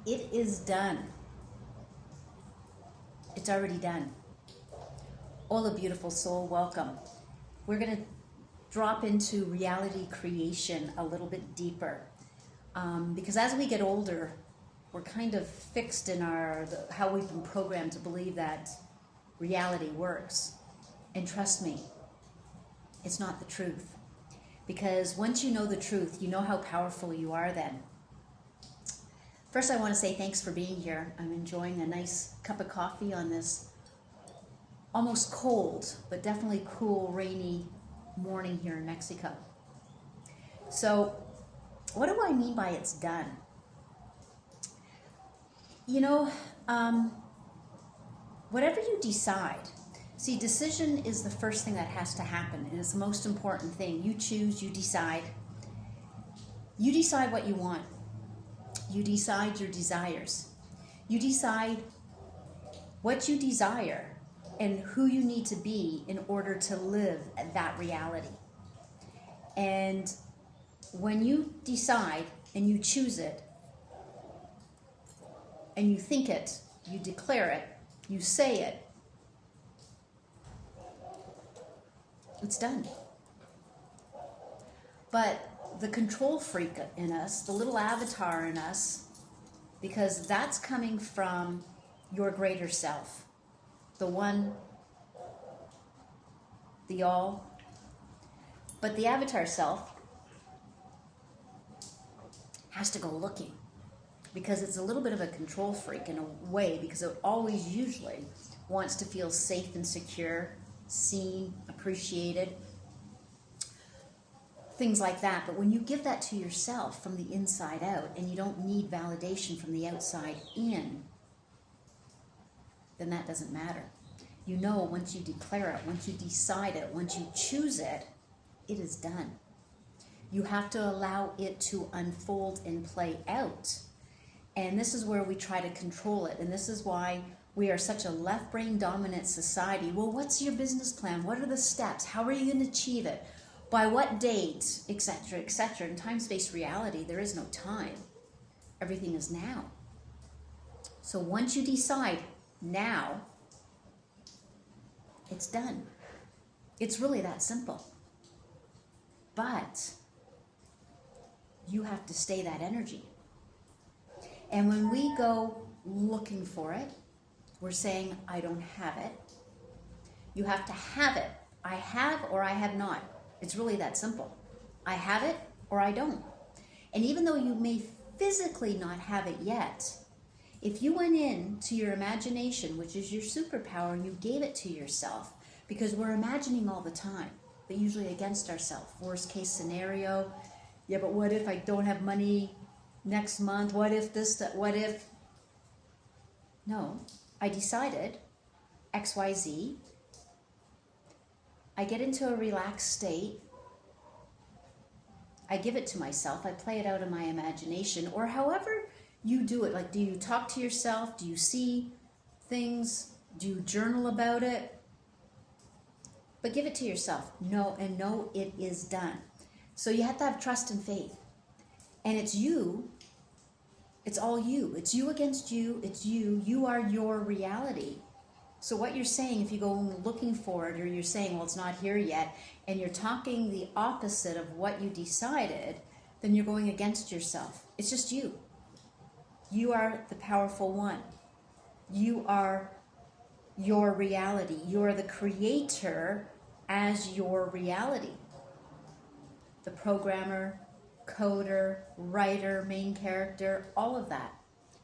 It is done. It's already done. Hola, beautiful soul, welcome. We're going to drop into reality creation a little bit deeper. Because as we get older, we're kind of fixed in how we've been programmed to believe that reality works. And trust me, it's not the truth. Because once you know the truth, you know how powerful you are then. First, I want to say thanks for being here. I'm enjoying a nice cup of coffee on this almost cold, but definitely cool, rainy morning here in Mexico. So, what do I mean by it's done? You know, whatever you decide, see, decision is the first thing that has to happen. It is the most important thing. You choose, you decide. You decide what you want. You decide your desires. You decide what you desire and who you need to be in order to live that reality. And when you decide and you choose it, and you think it, you declare it, you say it, it's done. But the control freak in us, the little avatar in us, because that's coming from your greater self, the one, the all. But the avatar self has to go looking, because it's a little bit of a control freak in a way, because it always usually wants to feel safe and secure, seen, appreciated, things like that. But when you give that to yourself from the inside out, and you don't need validation from the outside in, then that doesn't matter. You know, once you declare it, once you decide it, once you choose it, it is done. You have to allow it to unfold and play out. And this is where we try to control it. And this is why we are such a left brain dominant society. Well, what's your business plan? What are the steps? How are you going to achieve it? By what date? Etc., etc. In time-space reality, there is no time. Everything is now. So once you decide now, it's done. It's really that simple. But you have to stay that energy. And when we go looking for it, we're saying, I don't have it. You have to have it. I have or I have not. It's really that simple. I have it or I don't. And even though you may physically not have it yet, if you went into your imagination, which is your superpower, and you gave it to yourself, because we're imagining all the time, but usually against ourselves. Worst case scenario, yeah, but what if I don't have money next month? What if this, what if? No, I decided XYZ. I get into a relaxed state. I give it to myself. I play it out in my imagination, or however you do it. Like, do you talk to yourself? Do you see things? Do you journal about it? But give it to yourself. Know it is done. So you have to have trust and faith. And it's you. It's all you. It's you against you. It's you. You are your reality. So what you're saying, if you go looking for it, or you're saying, well, it's not here yet, and you're talking the opposite of what you decided, then you're going against yourself. It's just you. You are the powerful one. You are your reality. You are the creator as your reality. The programmer, coder, writer, main character, all of that.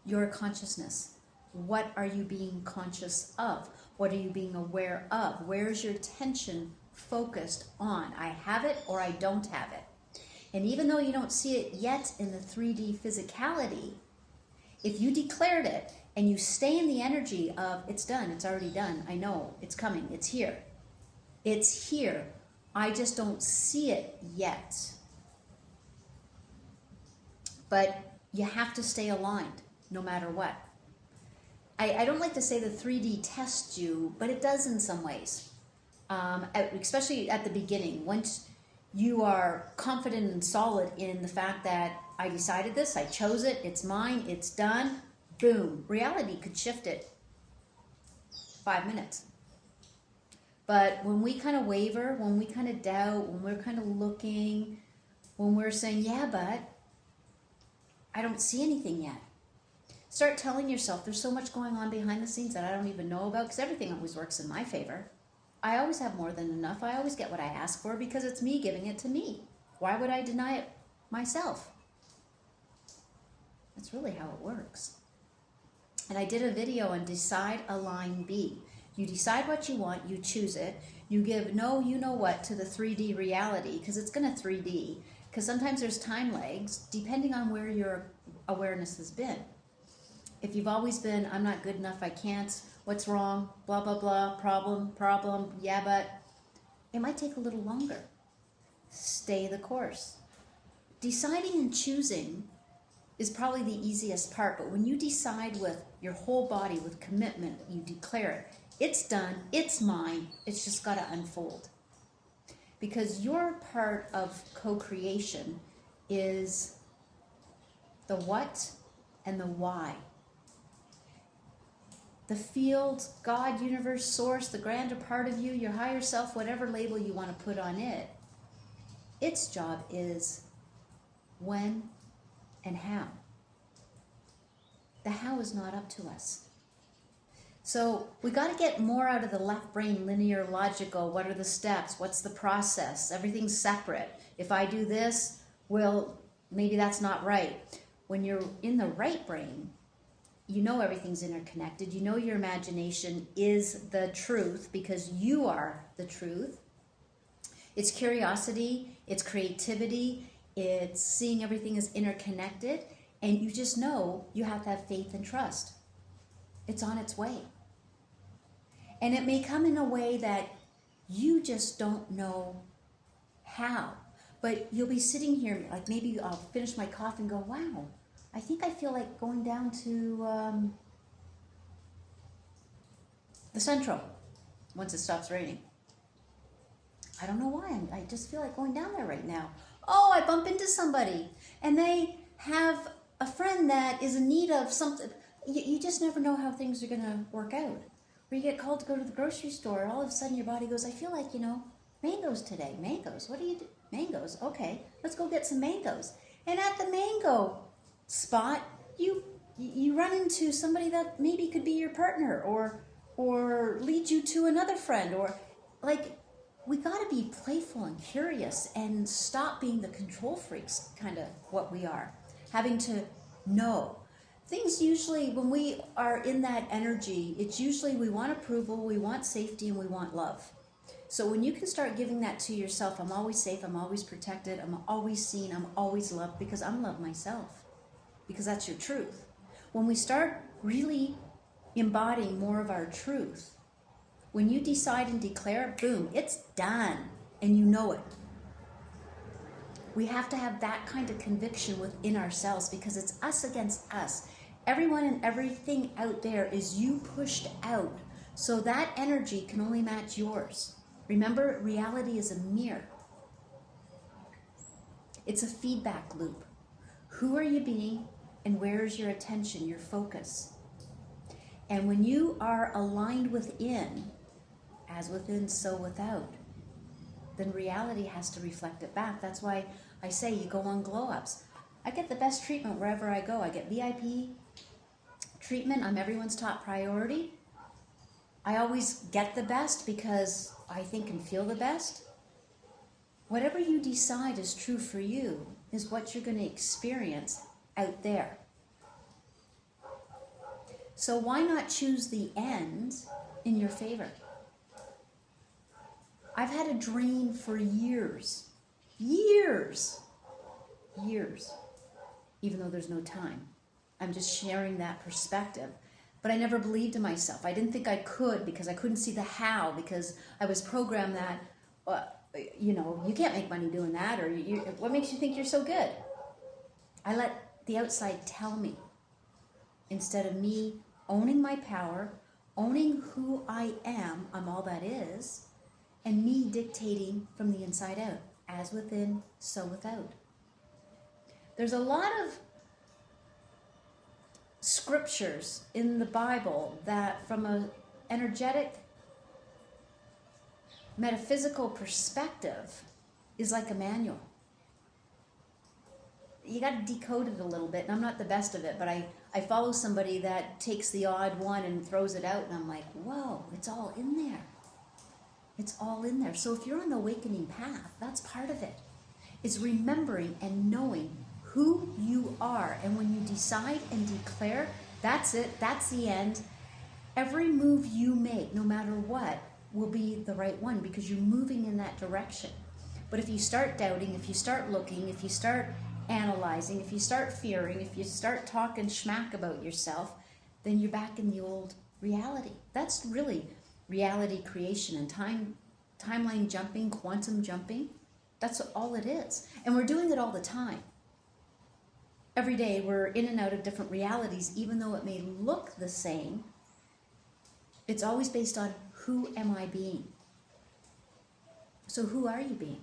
Your consciousness. What are you being conscious of? What are you being aware of? Where's your attention focused on? I have it or I don't have it. And even though you don't see it yet in the 3D physicality, if you declared it and you stay in the energy of it's done, it's already done, I know, it's coming, it's here. It's here. I just don't see it yet. But you have to stay aligned no matter what. I don't like to say the 3D tests you, but it does in some ways. Especially at the beginning. Once you are confident and solid in the fact that I decided this, I chose it, it's mine, it's done, boom, reality could shift it 5 minutes. But when we kind of waver, when we kind of doubt, when we're kind of looking, when we're saying, yeah, but I don't see anything yet. Start telling yourself there's so much going on behind the scenes that I don't even know about, because everything always works in my favor. I always have more than enough. I always get what I ask for because it's me giving it to me. Why would I deny it myself? That's really how it works. And I did a video on Decide, Align, Be. You decide what you want, you choose it, you give no, you know what to the 3D reality, because it's going to 3D, because sometimes there's time lags depending on where your awareness has been. If you've always been, I'm not good enough, I can't, what's wrong, blah, blah, blah, problem, yeah, but it might take a little longer. Stay the course. Deciding and choosing is probably the easiest part, but when you decide with your whole body, with commitment, you declare it, it's done, it's mine, it's just got to unfold. Because your part of co-creation is the what and the why. The field, God, universe, source, the grander part of you, your higher self, whatever label you want to put on it, its job is when and how. The how is not up to us. So we got to get more out of the left brain, linear, logical. What are the steps? What's the process? Everything's separate. If I do this, well, maybe that's not right. When you're in the right brain, you know everything's interconnected. You know your imagination is the truth because you are the truth. It's curiosity, it's creativity, it's seeing everything as interconnected, and you just know you have to have faith and trust. It's on its way. And it may come in a way that you just don't know how. But you'll be sitting here, like maybe I'll finish my coffee and go, wow, I think I feel like going down to the Central once it stops raining. I don't know why, I just feel like going down there right now. Oh, I bump into somebody and they have a friend that is in need of something. You just never know how things are going to work out. Or you get called to go to the grocery store, all of a sudden your body goes, I feel like, mangoes today. Mangoes, what do you do? Mangoes, okay, let's go get some mangoes. And at the mango spot, you run into somebody that maybe could be your partner or lead you to another friend, or like, we got to be playful and curious and stop being the control freaks, kind of what we are. Having to know. Things usually, when we are in that energy, it's usually we want approval, we want safety, and we want love. So when you can start giving that to yourself, I'm always safe, I'm always protected, I'm always seen, I'm always loved, because I'm loved myself. Because that's your truth. When we start really embodying more of our truth, when you decide and declare, boom, it's done, and you know it. We have to have that kind of conviction within ourselves, because it's us against us. Everyone and everything out there is you pushed out. So that energy can only match yours. Remember, reality is a mirror. It's a feedback loop. Who are you being, and where is your attention, your focus? And when you are aligned within, as within, so without, then reality has to reflect it back. That's why I say you go on glow ups. I get the best treatment wherever I go. I get VIP treatment. I'm everyone's top priority. I always get the best because I think and feel the best. Whatever you decide is true for you is what you're going to experience out there. So why not choose the end in your favor? I've had a dream for years, even though there's no time. I'm just sharing that perspective. But I never believed in myself. I didn't think I could because I couldn't see the how, because I was programmed that, you can't make money doing that, or what makes you think you're so good? I let the outside tell me instead of me owning my power, owning who I am, I'm all that is, and me dictating from the inside out, as within, so without. There's a lot of scriptures in the Bible that from an energetic, metaphysical perspective is like a manual. You got to decode it a little bit, and I'm not the best of it, but I follow somebody that takes the odd one and throws it out, and I'm like, whoa, it's all in there. It's all in there. So if you're on the awakening path, that's part of it. It's remembering and knowing who you are. And when you decide and declare, that's it, that's the end. Every move you make, no matter what, will be the right one because you're moving in that direction. But if you start doubting, if you start looking, if you start analyzing, if you start fearing, if you start talking schmack about yourself, then you're back in the old reality. That's really reality creation and timeline jumping, quantum jumping. That's all it is. And we're doing it all the time. Every day we're in and out of different realities, even though it may look the same. It's always based on who am I being? So who are you being?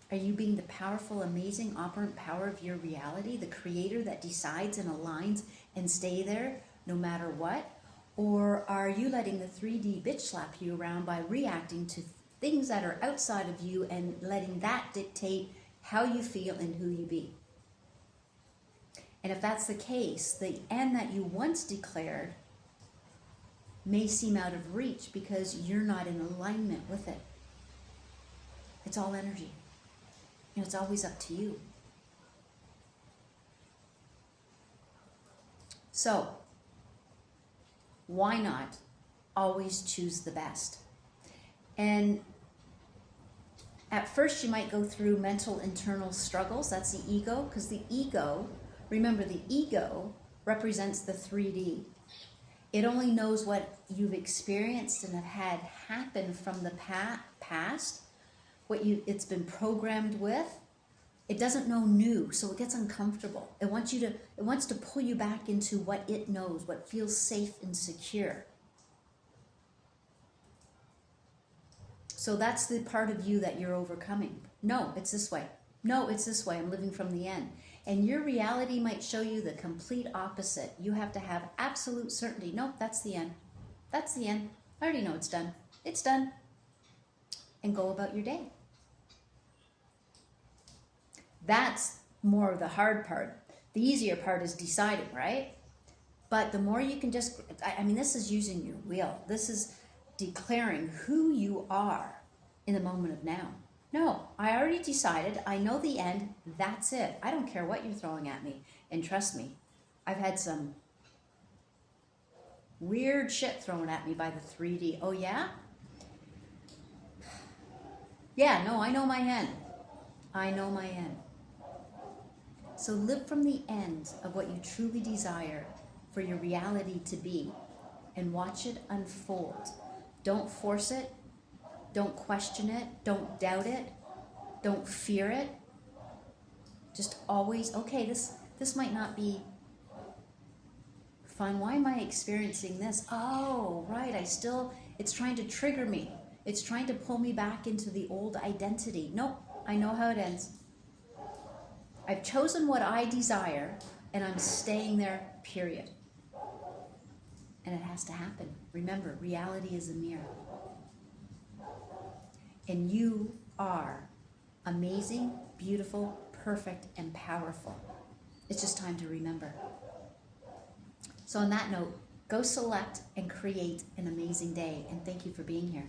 Are you being the powerful, amazing, operant power of your reality, the creator that decides and aligns and stay there no matter what? Or are you letting the 3D bitch slap you around by reacting to things that are outside of you and letting that dictate how you feel and who you be? And if that's the case, the end that you once declared may seem out of reach because you're not in alignment with it. It's all energy. And it's always up to you. So, why not always choose the best? And at first you might go through mental internal struggles. That's the ego, because the ego, remember the ego represents the 3D. It only knows what you've experienced and have had happen from the past, what it's been programmed with. It doesn't know new, so it gets uncomfortable. It wants to pull you back into what it knows, what feels safe and secure. So that's the part of you that you're overcoming. No, it's this way. No, it's this way. I'm living from the end. And your reality might show you the complete opposite. You have to have absolute certainty. Nope, that's the end. That's the end. I already know it's done. It's done. And go about your day. That's more of the hard part. The easier part is deciding, right? But the more you can just, this is using your will. This is declaring who you are in the moment of now. No, I already decided. I know the end. That's it. I don't care what you're throwing at me. And trust me, I've had some weird shit thrown at me by the 3D. Oh, yeah? Yeah, no, I know my end. I know my end. So live from the end of what you truly desire for your reality to be and watch it unfold. Don't force it. Don't question it. Don't doubt it. Don't fear it. Just always, okay, this might not be fun. Why am I experiencing this? Oh, right, it's trying to trigger me. It's trying to pull me back into the old identity. Nope, I know how it ends. I've chosen what I desire, and I'm staying there, period. And it has to happen. Remember, reality is a mirror. And you are amazing, beautiful, perfect, and powerful. It's just time to remember. So on that note, go select and create an amazing day. And thank you for being here.